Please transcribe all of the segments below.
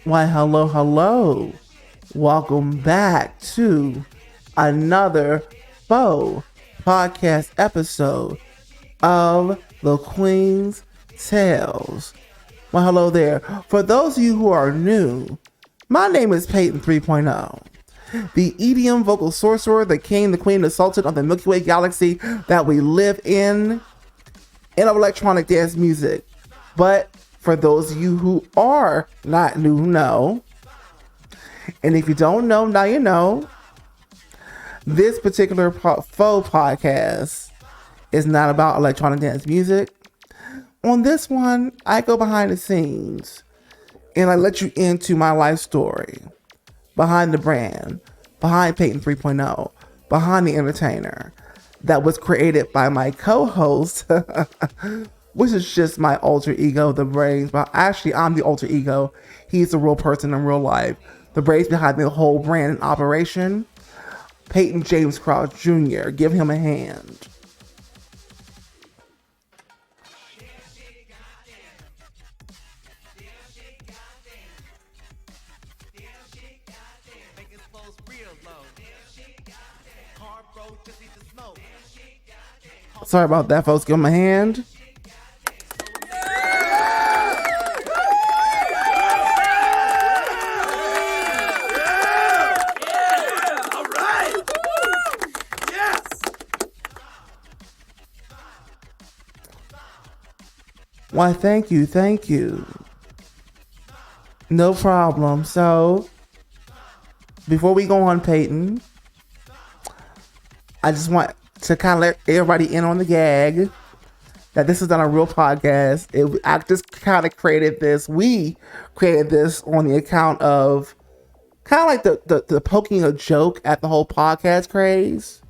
Why, hello, hello. Welcome back to another faux podcast episode of The Queen's Tales. Well, hello there. For those of you who are new, my name is Peyton 3.0, the EDM vocal sorcerer, the king, the queen, the sultan of the Milky Way galaxy that we live in of electronic dance music. But for those of you who are not new, know, and if you don't know, now you know, this particular faux podcast is not about electronic dance music. On this one, I go behind the scenes and I let you into my life story, behind the brand, behind Peyton 3.0, behind the entertainer that was created by my co-host, which is just my alter ego, The Brains. But actually, I'm the alter ego. He's the real person in real life. The brains behind the whole brand and operation, Peyton James Crouch Jr. Give him a hand. Sorry about that, folks. Give him a hand. Why, thank you. No problem. So, before we go on, Peyton, I just want to kind of let everybody in on the gag that this is not a real podcast. I just kind of created this. We created this on the account of kind of like the poking a joke at the whole podcast craze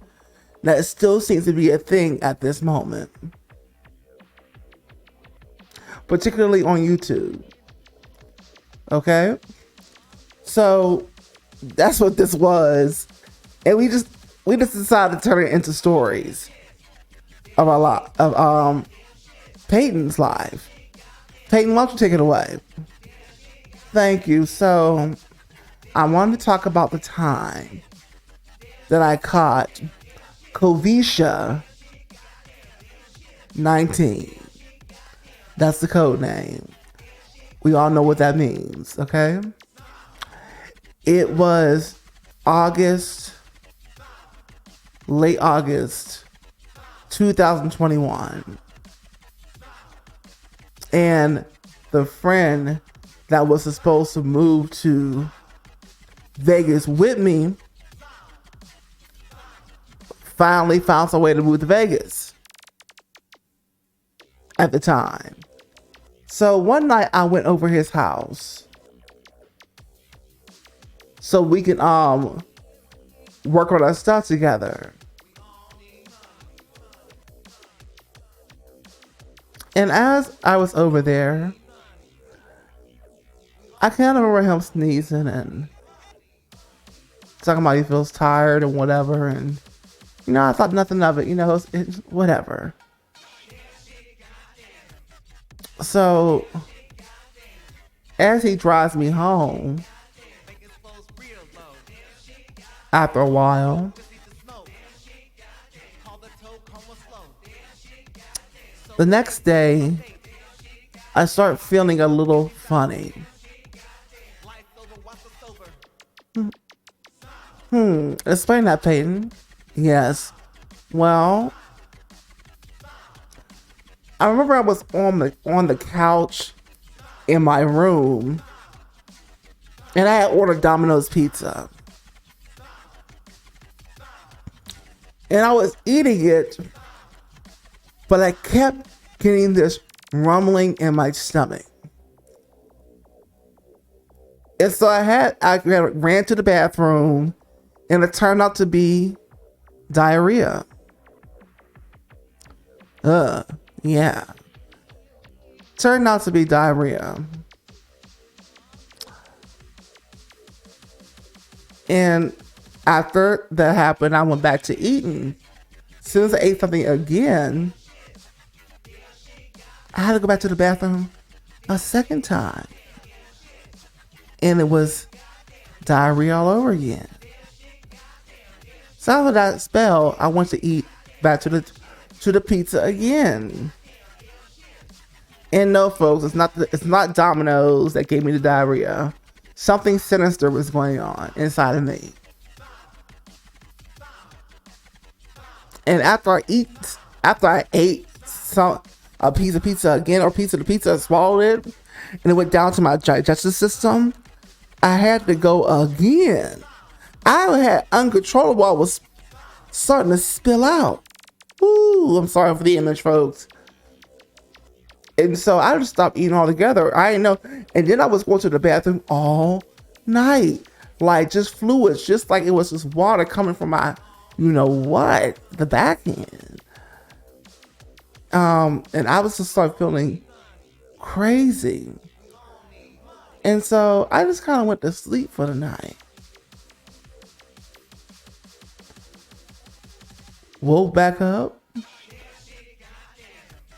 that still seems to be a thing at this moment, particularly on YouTube. Okay, so that's what this was, and we just decided to turn it into stories of a lot of Peyton's life. Peyton, why don't you take it away? Thank you. So I wanted to talk about the time that I caught Covisha 19. That's the code name. We all know what that means, okay? It was late August 2021. And the friend that was supposed to move to Vegas with me finally found some way to move to Vegas at the time. So one night I went over his house so we can work on our stuff together. And as I was over there, I kind of remember him sneezing and talking about he feels tired and whatever. And, I thought nothing of it, it's whatever. So, as he drives me home, after a while, the next day, I start feeling a little funny. Explain that, Peyton. Yes. Well, I remember I was on the couch in my room, and I had ordered Domino's pizza, and I was eating it, but I kept getting this rumbling in my stomach. And so I ran to the bathroom, and it turned out to be diarrhea. Yeah. Turned out to be diarrhea. And after that happened, I went back to eating. As soon as I ate something again, I had to go back to the bathroom a second time. and it was diarrhea all over again. So after that spell, I went to eat back to the pizza again. And no, folks, it's not Domino's that gave me the diarrhea. Something sinister was going on inside of me. And after I ate a piece of pizza again, or piece of the pizza, I swallowed it, and it went down to my digestive system, I had to go again. I had uncontrollable. I was starting to spill out. Ooh, I'm sorry for the image, folks. And so I just stopped eating altogether. I didn't know. And then I was going to the bathroom all night. Like just fluids, just like it was just water coming from my, the back end. And I was just start feeling crazy. And so I just kind of went to sleep for the night. Woke back up.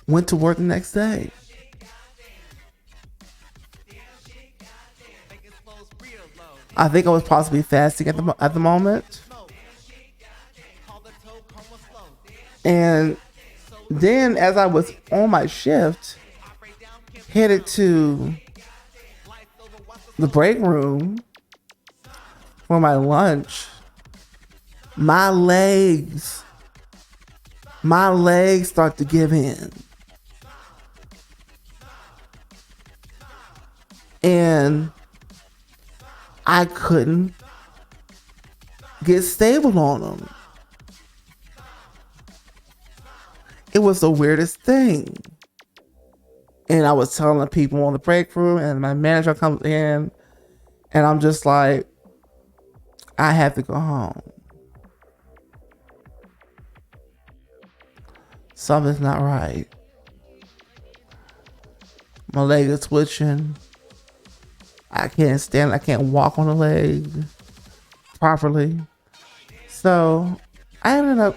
Went to work the next day. I think I was possibly fasting at the moment. And then as I was on my shift, headed to the break room for my lunch, my legs start to give in. And I couldn't get stable on them. It was the weirdest thing. And I was telling the people on the break room, and my manager comes in, and I'm just like, I have to go home. Something's not right. My leg is twitching. I can't walk on the leg properly. So I ended up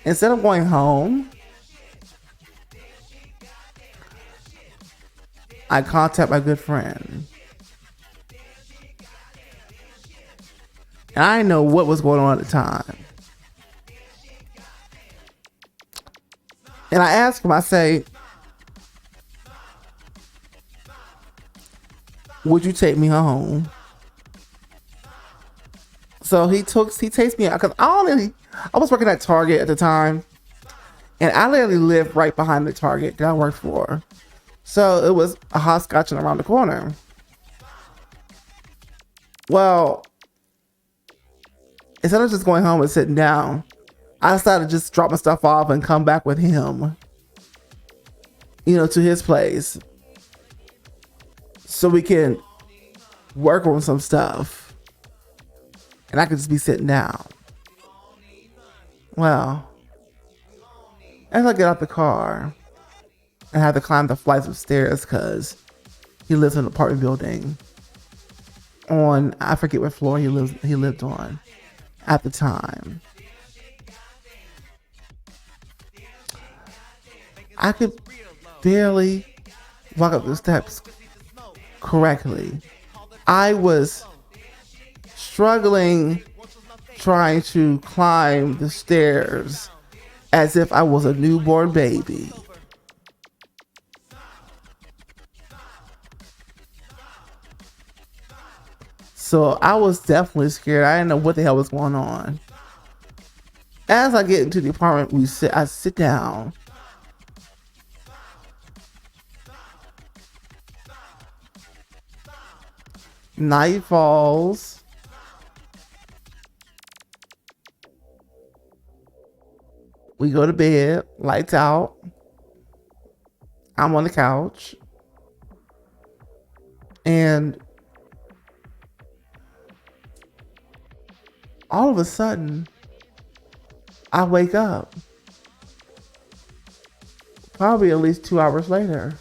instead of going home, I contact my good friend. And I didn't know what was going on at the time. And I asked him, I say, would you take me home? So he takes me out, because I was working at Target at the time, and I literally lived right behind the Target that I worked for. So it was a hopscotch around the corner. Well, instead of just going home and sitting down, I decided to just drop my stuff off and come back with him, to his place, so we can work on some stuff and I could just be sitting down. Well, as I get out the car, I had to climb the flights of stairs because he lives in an apartment building on, I forget what floor he lived on at the time. I could barely walk up the steps correctly. I was struggling trying to climb the stairs as if I was a newborn baby. So I was definitely scared. I didn't know what the hell was going on. As I get into the apartment, I sit down. Night falls. We go to bed, lights out. I'm on the couch. And all of a sudden, I wake up. Probably at least 2 hours later.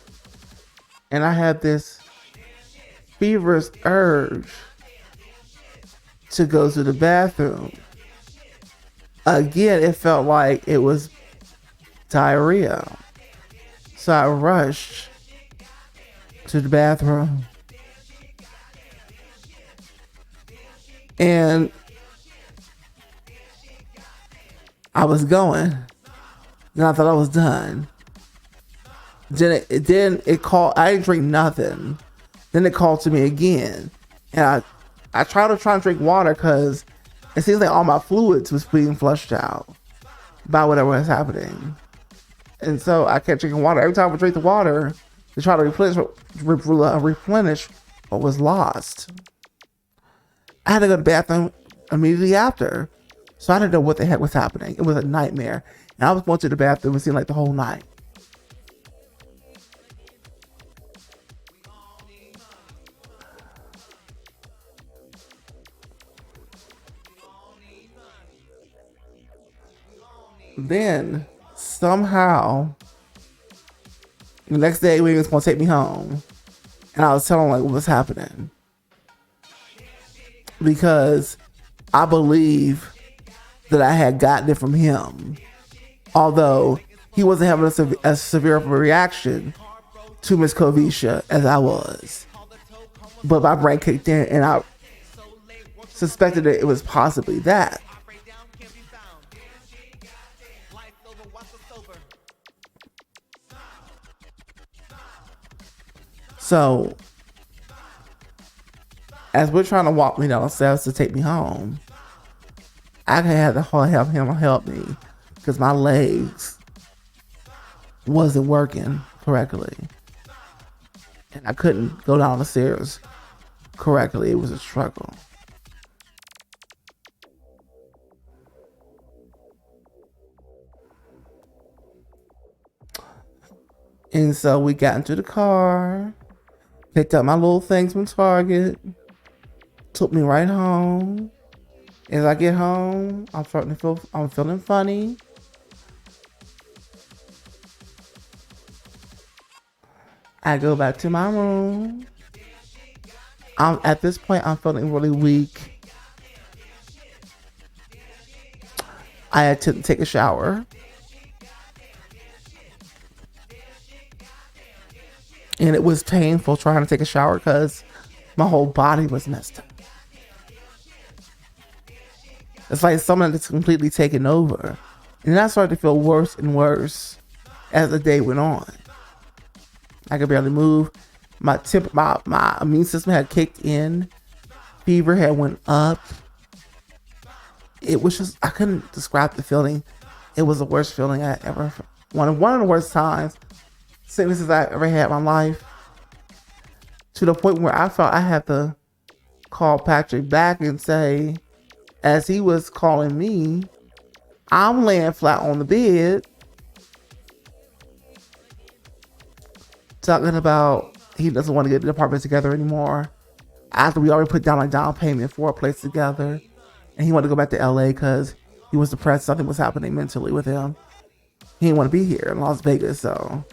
And I had this feverish urge to go to the bathroom. Again, it felt like it was diarrhea. So I rushed to the bathroom. And I was going. Then I thought I was done. Then it called. I didn't drink nothing. Then it called to me again. And I tried to drink water because it seems like all my fluids was being flushed out by whatever was happening. And so I kept drinking water. Every time I drink the water to try to replenish what was lost. I had to go to the bathroom immediately after. So I didn't know what the heck was happening. It was a nightmare. And I was going to the bathroom, it seemed like the whole night. Then somehow the next day we was gonna take me home, and I was telling like what was happening because I believe that I had gotten it from him, although he wasn't having as severe of a reaction to Miss Kovisha as I was. But my brain kicked in, and I suspected that it was possibly that. So, as we're trying to walk me down the stairs to take me home, I had to have him help me because my legs wasn't working correctly. And I couldn't go down the stairs correctly. It was a struggle. And so we got into the car, picked up my little things from Target, took me right home. As I get home, I'm feeling funny. I go back to my room. At this point, I'm feeling really weak. I had to take a shower. And it was painful trying to take a shower because my whole body was messed up. It's like someone that's completely taken over. And then I started to feel worse and worse as the day went on. I could barely move. My immune system had kicked in. Fever had went up. It was just, I couldn't describe the feeling. It was the worst feeling I ever, one of the worst sicknesses I ever had in my life. To the point where I felt I had to call Patrick back and say, as he was calling me, I'm laying flat on the bed, talking about he doesn't want to get the apartment together anymore after we already put down a down payment for a place together, and he wanted to go back to LA because he was depressed. Something was happening mentally with him. He didn't want to be here in Las Vegas. So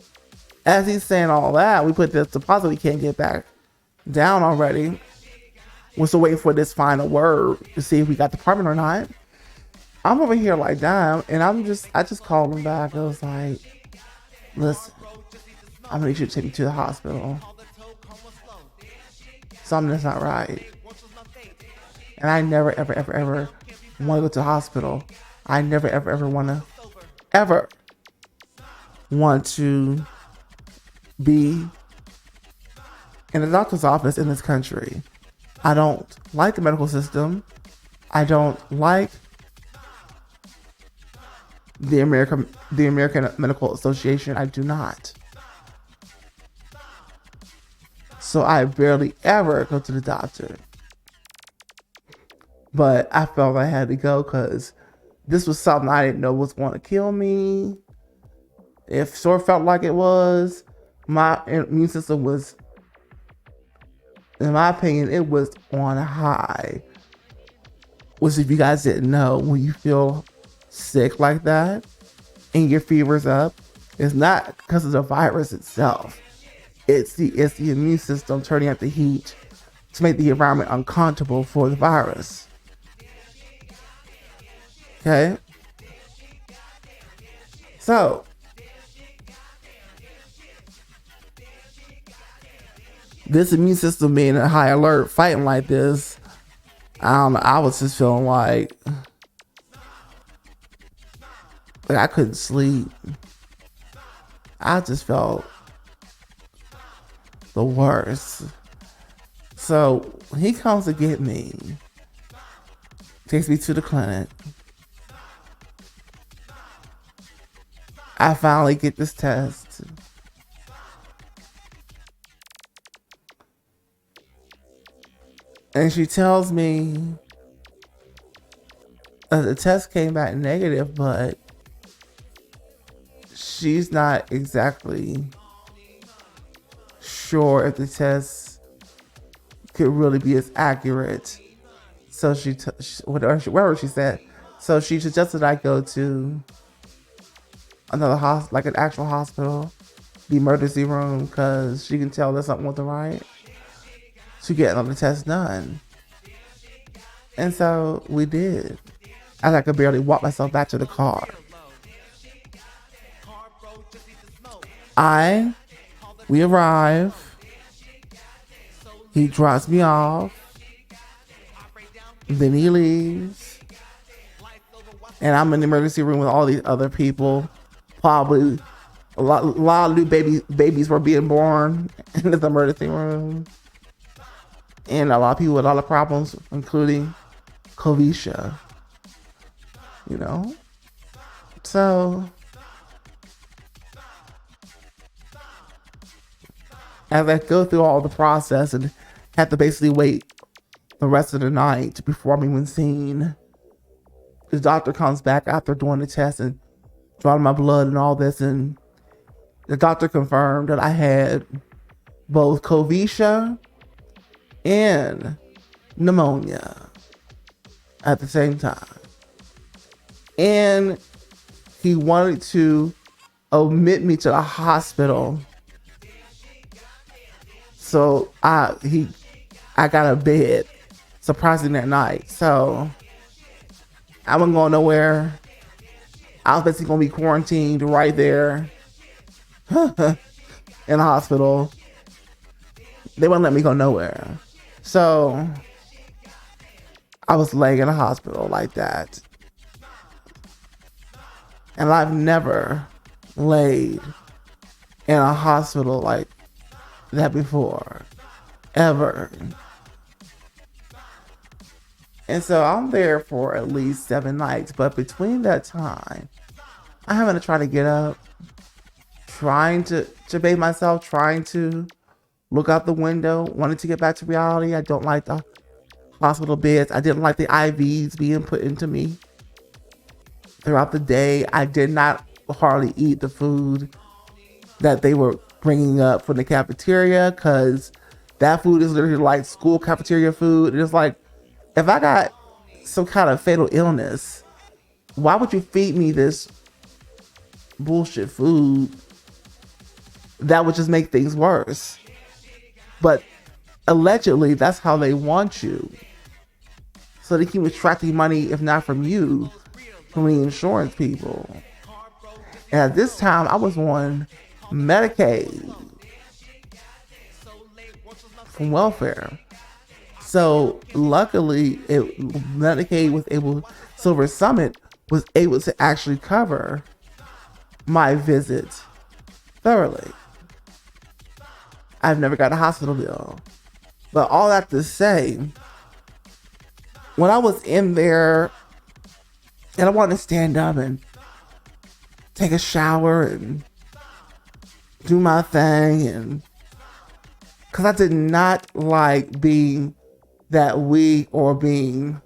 as he's saying all that, we put this deposit we can't get back down already. We're still waiting for this final word to see if we got the apartment or not. I'm over here like, damn, and I just called him back. I was like, listen, I'm gonna need you to take me to the hospital. Something's not right. And I never, ever, ever, ever want to go to the hospital. I never, ever, ever want to be in a doctor's office in this country. I don't like the medical system. I don't like the American Medical Association. I do not. So I barely ever go to the doctor. But I felt I had to go because this was something I didn't know was going to kill me. It sort of felt like it was. My immune system was, in my opinion, it was on high. Which, if you guys didn't know, when you feel sick like that and your fever's up, it's not because of the virus itself. It's the immune system turning up the heat to make the environment uncomfortable for the virus. Okay? So, this immune system being at high alert, fighting like this, I don't know. I was just feeling like I couldn't sleep. I just felt the worst. So he comes to get me, takes me to the clinic. I finally get this test. And she tells me the test came back negative, but she's not exactly sure if the test could really be as accurate. So wherever she said, so she suggested I go to another hospital, like an actual hospital, the emergency room, because she can tell there's something wasn't right to get another test done. And so we did. As I could barely walk myself back to the car. We arrive. He drops me off. Then he leaves. And I'm in the emergency room with all these other people. Probably a lot of new babies were being born in this emergency room. And a lot of people with a lot of problems, including Covisha. You know? So as I go through all the process and have to basically wait the rest of the night before I'm even seen, the doctor comes back after doing the test and drawing my blood and all this, and the doctor confirmed that I had both Covisha and pneumonia at the same time. And he wanted to admit me to the hospital. So I got a bed, surprisingly, that night. So I wasn't going nowhere. I was basically gonna be quarantined right there in the hospital. They wouldn't let me go nowhere. So I was laying in a hospital like that. And I've never laid in a hospital like that before, ever. And so I'm there for at least 7 nights. But between that time, I'm having to try to get up, trying to bathe myself, trying to look out the window, wanting to get back to reality. I don't like the hospital beds. I didn't like the IVs being put into me throughout the day. I did not hardly eat the food that they were bringing up from the cafeteria, because that food is literally like school cafeteria food. It's like, if I got some kind of fatal illness, why would you feed me this bullshit food that would just make things worse? But allegedly, that's how they want you. So they keep extracting money, if not from you, from the insurance people. And at this time, I was on Medicaid from welfare. So luckily, Medicaid was able, Silver Summit was able to actually cover my visit thoroughly. I've never got a hospital bill. But all that to say, when I was in there and I wanted to stand up and take a shower and do my thing, and because I did not like being that weak or being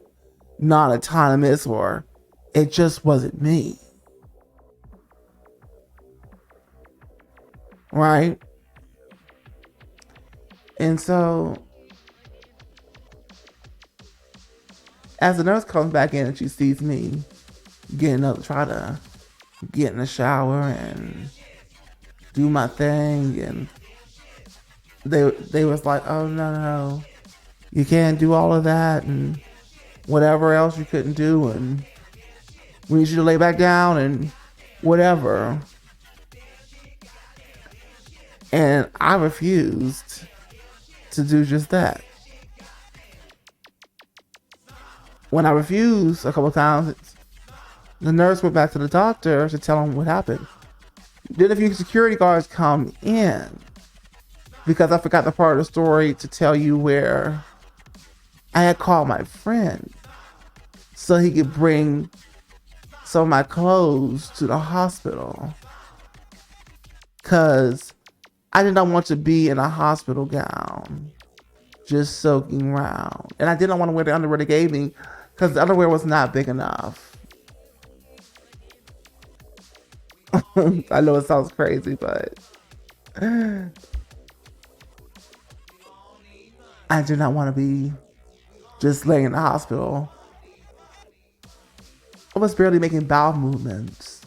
non-autonomous, or it just wasn't me. Right? And so as the nurse comes back in and she sees me getting up, try to get in the shower and do my thing, and they was like, oh no, you can't do all of that and whatever else you couldn't do, and we need you to lay back down and whatever. And I refused. to do just that. When I refused a couple of times, the nurse went back to the doctor to tell him what happened. Then a few security guards come in because I forgot the part of the story to tell you where I had called my friend so he could bring some of my clothes to the hospital because I did not want to be in a hospital gown just soaking around. And I did not want to wear the underwear they gave me because the underwear was not big enough. I know it sounds crazy, but I do not want to be just laying in the hospital. I was barely making bowel movements.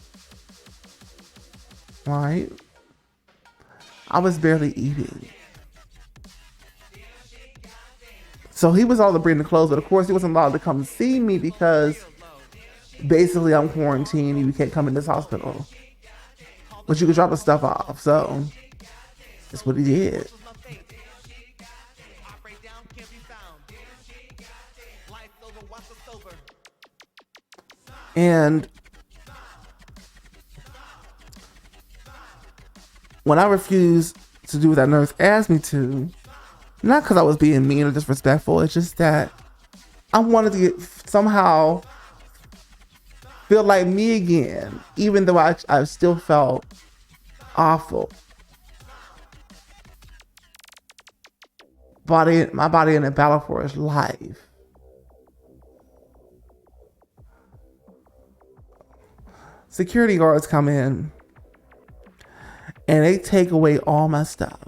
Right? I was barely eating. So he was allowed to bring the clothes, but of course he wasn't allowed to come see me because basically I'm quarantined and you can't come in this hospital. But you can drop the stuff off, so that's what he did. And when I refused to do what that nurse asked me to, not because I was being mean or disrespectful, it's just that I wanted to get somehow feel like me again, even though I still felt awful. My body in a battle for its life. Security guards come in and they take away all my stuff.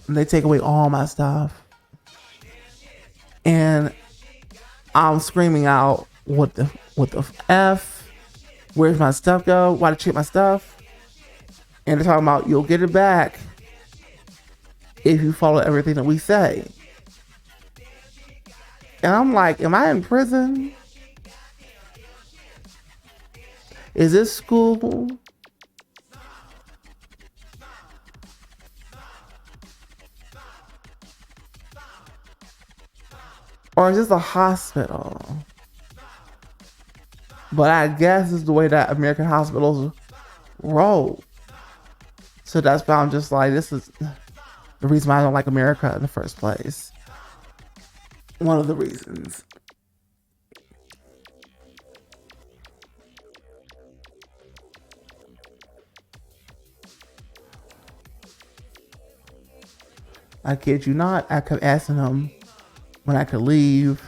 And they take away all my stuff. And I'm screaming out, what the F? Where's my stuff go? Why did you take my stuff? And they're talking about, you'll get it back if you follow everything that we say. And I'm like, am I in prison? Is this school? Or is this a hospital? But I guess it's the way that American hospitals roll. So that's why I'm just like, this is the reason why I don't like America in the first place. One of the reasons. I kid you not, I kept asking them when I could leave.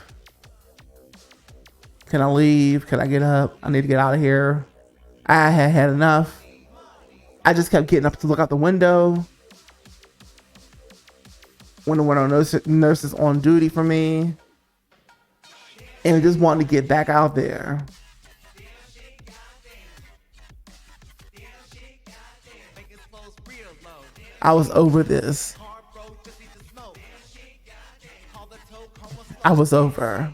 Can I leave? Can I get up? I need to get out of here. I had had enough. I just kept getting up to look out the window. When there were no nurses on duty for me. And just wanted to get back out there. I was over this. I was over.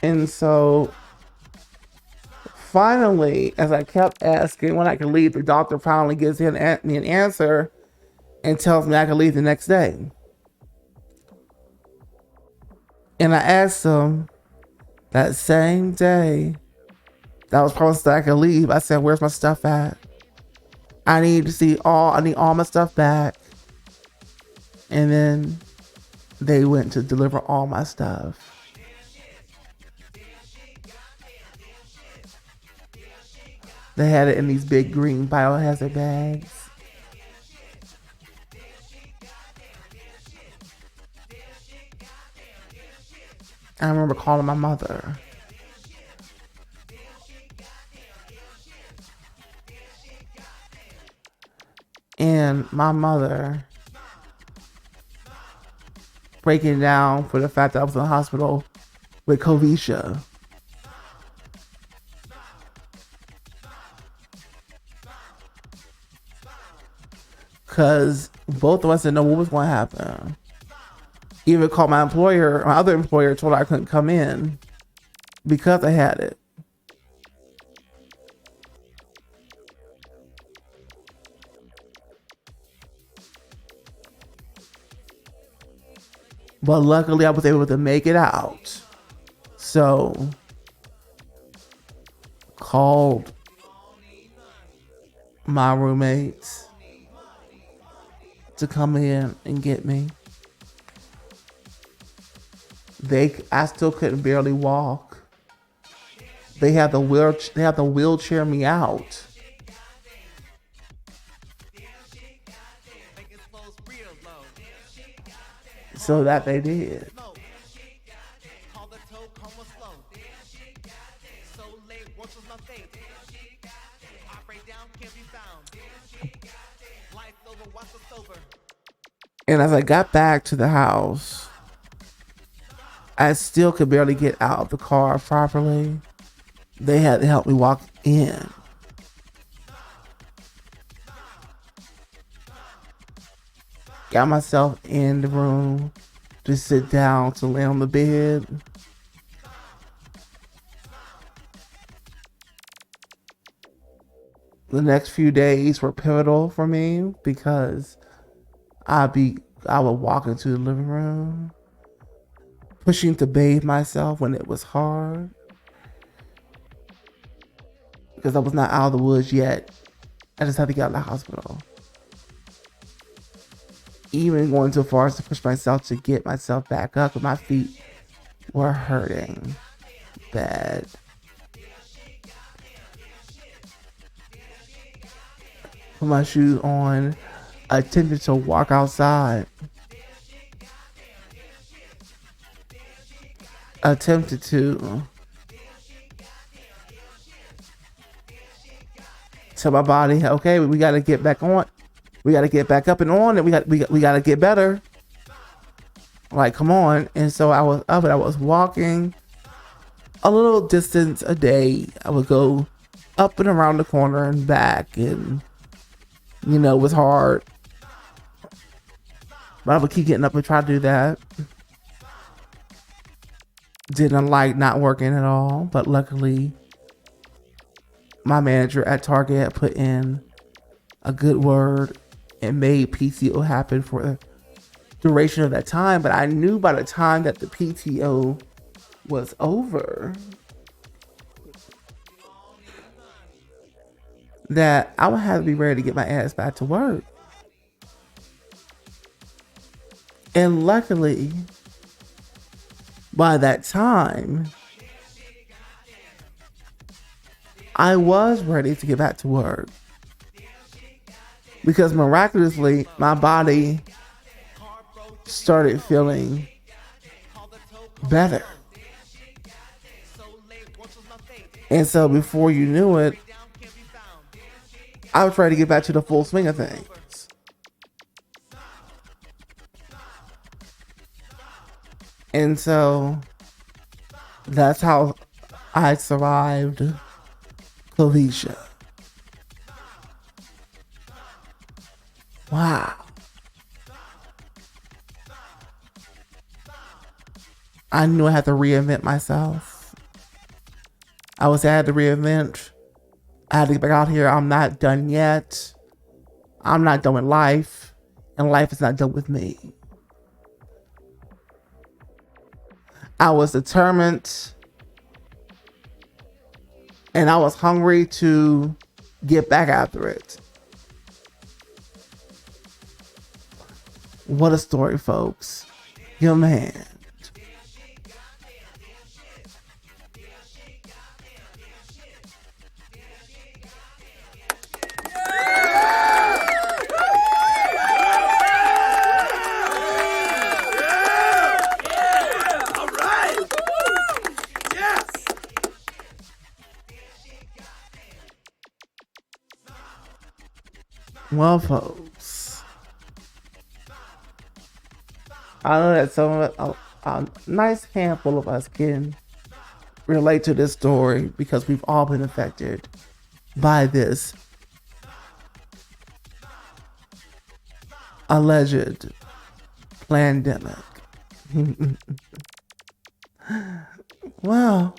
And so finally, as I kept asking when I could leave, the doctor finally gives me an answer and tells me I can leave the next day. And I asked him that same day that I was promised that I could leave, I said, where's my stuff at? I need all my stuff back. And then they went to deliver all my stuff. They had it in these big green biohazard bags. I remember calling my mother. And my mother breaking down for the fact that I was in the hospital with Covisha. Because both of us didn't know what was going to happen. Even called my employer, my other employer, told her I couldn't come in because I had it. But luckily I was able to make it out. So called my roommates to come in and get me. I still couldn't barely walk. They had to wheelchair me out. So that they did. And as I got back to the house, I still could barely get out of the car properly. They had to help me walk in. Got myself in the room to sit down to lay on the bed. The next few days were pivotal for me because I would walk into the living room, pushing to bathe myself when it was hard. Because I was not out of the woods yet. I just had to get out of the hospital. Even going so far as to push myself to get myself back up, but my feet were hurting bad. Put my shoes on, attempted to walk outside. Attempted to tell my body, okay, we got to get back on. We got to get back up and on, and we got to get better. Like, come on. And so I was up and I was walking a little distance a day. I would go up and around the corner and back, and it was hard. But I would keep getting up and try to do that. Didn't like not working at all, but luckily my manager at Target had put in a good word and made PTO happen for the duration of that time. But I knew by the time that the PTO was over that I would have to be ready to get my ass back to work. And luckily, by that time, I was ready to get back to work. Because miraculously, my body started feeling better. And so before you knew it, I was ready to get back to the full swing of things. And so that's how I survived Covisha. Wow. I knew I had to reinvent myself. I had to reinvent. I had to get back out here. I'm not done yet. I'm not done with life. And life is not done with me. I was determined. And I was hungry to get back after it. What a story, folks. Give him a hand. Well, folks, I know that a nice handful of us can relate to this story because we've all been affected by this alleged pandemic. Well,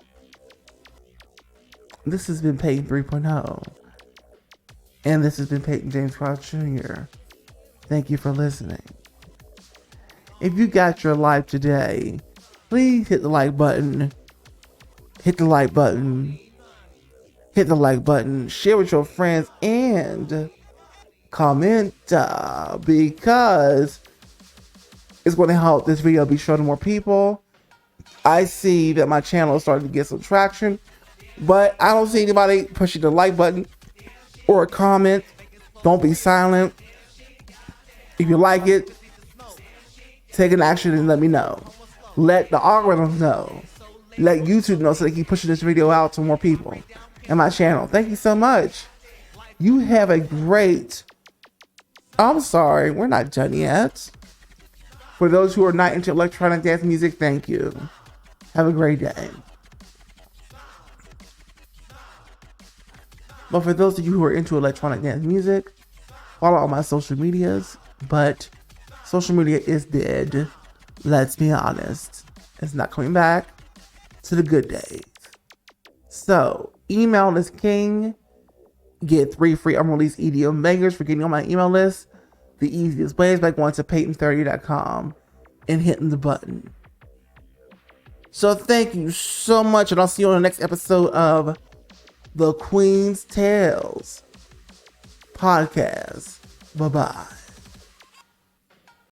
this has been Peyton 3.0, and this has been Peyton James Cross Jr. Thank you for listening. If you got your life today, please hit the like button. Hit the like button. Hit the like button. Share with your friends and comment because it's going to help this video be shown to more people. I see that my channel is starting to get some traction, but I don't see anybody pushing the like button or a comment. Don't be silent. If you like it, take an action and let me know. Let the algorithms know. Let YouTube know so they keep pushing this video out to more people and my channel. Thank you so much. You have a great... I'm sorry, we're not done yet. For those who are not into electronic dance music, thank you. Have a great day. But for those of you who are into electronic dance music, follow all my social medias. But social media is dead. Let's be honest. It's not coming back to the good days. So, email is king. Get 3 free unreleased EDM bangers for getting on my email list. The easiest way is by going to peyton30.com and hitting the button. So thank you so much, and I'll see you on the next episode of The Queen's Tales podcast. Bye-bye.